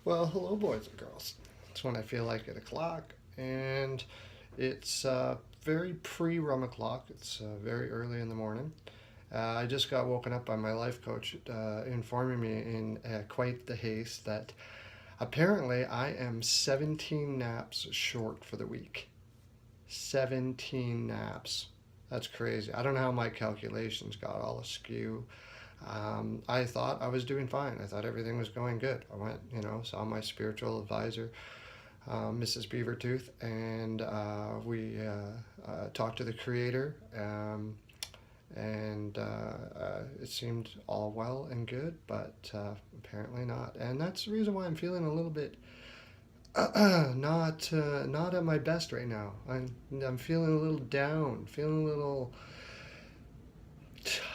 Well, hello, boys and girls. It's when I feel like it o'clock, and it's very pre rum o'clock. It's very early in the morning. I just got woken up by my life coach informing me in quite the haste that apparently I am 17 naps short for the week. 17 naps. That's crazy. I don't know how my calculations got all askew. I thought I was doing fine. I thought everything was going good. I went, saw my spiritual advisor, Mrs. Beavertooth, and we talked to the creator, and it seemed all well and good, but apparently not. And that's the reason why I'm feeling a little bit not at my best right now. I'm feeling a little down, feeling a little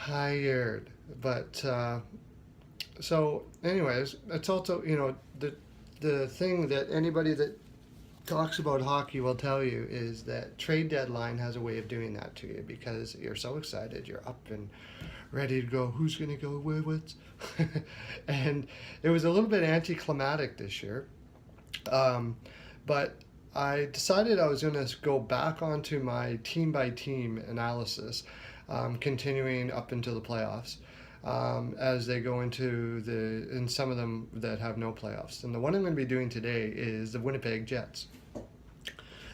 tired, but so anyways, it's also the thing that anybody that talks about hockey will tell you is that trade deadline has a way of doing that to you because you're so excited, you're up and ready to go. Who's going to go where? What? And it was a little bit anticlimactic this year, but I decided I was going to go back onto my team by team analysis, continuing up into the playoffs. As they go into and some of them that have no playoffs. And the one I'm going to be doing today is the Winnipeg Jets.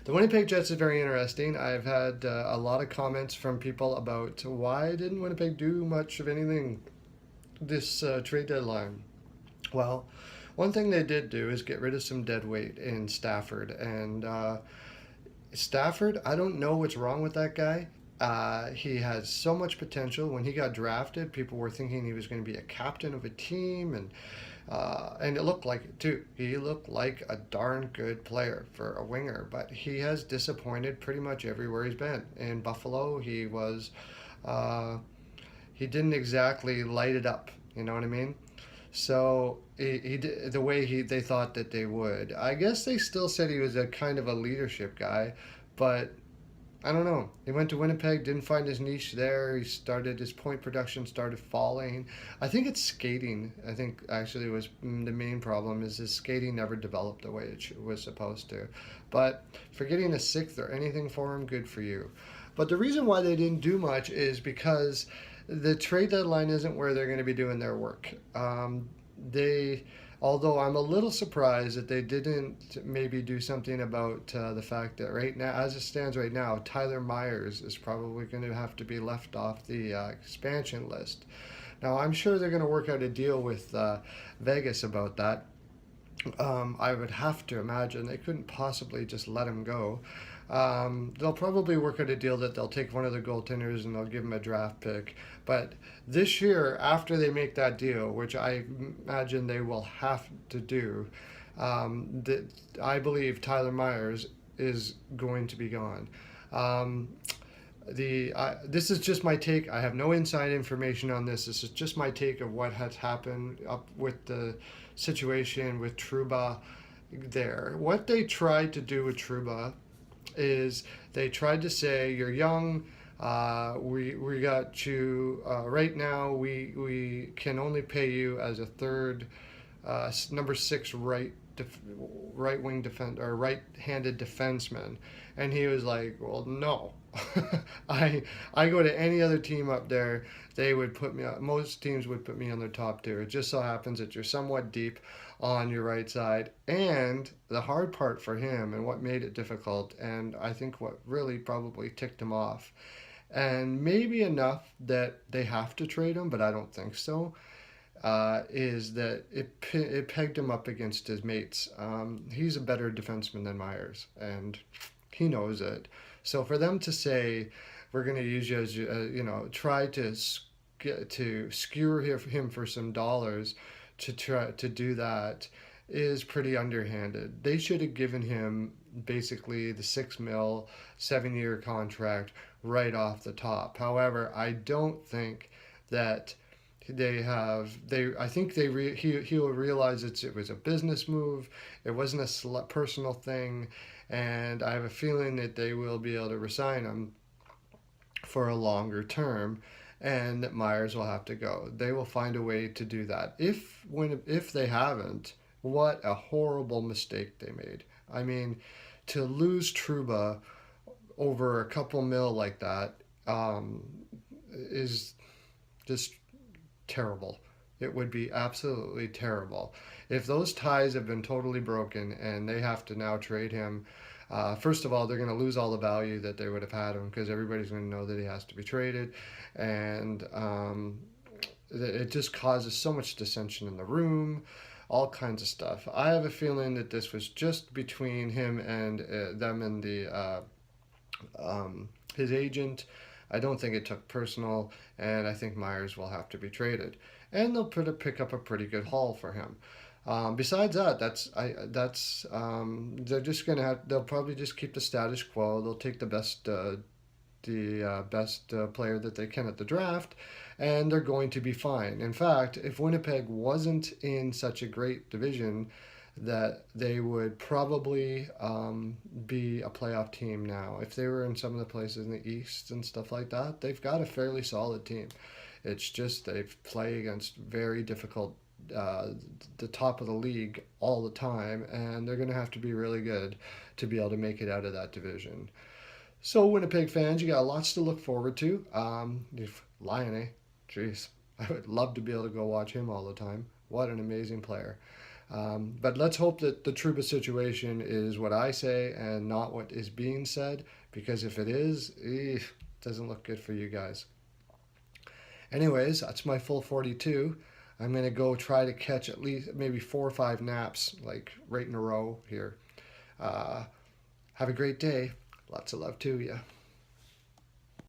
The Winnipeg Jets is very interesting. I've had a lot of comments from people about why didn't Winnipeg do much of anything this trade deadline. Well, one thing they did do is get rid of some dead weight in Stafford. And Stafford, I don't know what's wrong with that guy. He has so much potential. When he got drafted, people were thinking he was going to be a captain of a team, and it looked like it too. He looked like a darn good player for a winger, but he has disappointed pretty much everywhere he's been. In Buffalo, he didn't exactly light it up. You know what I mean? So he did the way they thought that they would. I guess they still said he was a kind of a leadership guy, but I don't know. He went to Winnipeg, didn't find his niche there. His point production started falling. I think it's skating. I think actually was the main problem is his skating never developed the way it was supposed to. But for getting a sixth or anything for him, good for you. But the reason why they didn't do much is because the trade deadline isn't where they're going to be doing their work. They Although I'm a little surprised that they didn't maybe do something about the fact that right now, as it stands right now, Tyler Myers is probably going to have to be left off the expansion list. Now, I'm sure they're going to work out a deal with Vegas about that. I would have to imagine they couldn't possibly just let him go. They'll probably work out a deal that they'll take one of the goaltenders and they'll give him a draft pick. But this year, after they make that deal, which I imagine they will have to do, I believe Tyler Myers is going to be gone. Um, this is just my take. I have no inside information on this. This is just my take of what has happened up with the situation with Trouba there. What they tried to do with Trouba is they tried to say you're young. We got you right now. We can only pay you as a third number six right wing defend or right-handed defenseman, and he was like, well, no. I go to any other team up there, they would put me on, most teams would put me on their top tier. It just so happens that you're somewhat deep on your right side. And the hard part for him and what made it difficult, and I think what really probably ticked him off, and maybe enough that they have to trade him, but I don't think so, is that it pegged him up against his mates. He's a better defenseman than Myers, and he knows it. So for them to say, we're going to use you as try to skewer him for some dollars to try to do that is pretty underhanded. They should have given him basically the 6 mil 7 year contract right off the top. However, I don't think that I think he will realize it was a business move. It wasn't a personal thing, and I have a feeling that they will be able to resign him for a longer term, and that Myers will have to go. They will find a way to do that. If they haven't, What a horrible mistake they made. I mean, to lose Truba over a couple mil like that is just terrible. It would be absolutely terrible. If those ties have been totally broken and they have to now trade him, first of all, they're going to lose all the value that they would have had him because everybody's going to know that he has to be traded. And it just causes so much dissension in the room, all kinds of stuff. I have a feeling that this was just between him and them and his agent. I don't think it took personal, and I think Myers will have to be traded, and they'll pick up a pretty good haul for him. Besides that, they're just gonna have. They'll probably just keep the status quo. They'll take the best player that they can at the draft, and they're going to be fine. In fact, if Winnipeg wasn't in such a great division, that they would probably be a playoff team now. If they were in some of the places in the East and stuff like that, they've got a fairly solid team. It's just they play against very difficult, the top of the league all the time, and they're going to have to be really good to be able to make it out of that division. So, Winnipeg fans, you got lots to look forward to. Lion, eh? Jeez, I would love to be able to go watch him all the time. What an amazing player. But let's hope that the Trouba situation is what I say and not what is being said, because if it is, it doesn't look good for you guys. Anyways, that's my full 42. I'm going to go try to catch at least maybe 4 or 5 naps, like right in a row here. Have a great day. Lots of love to you.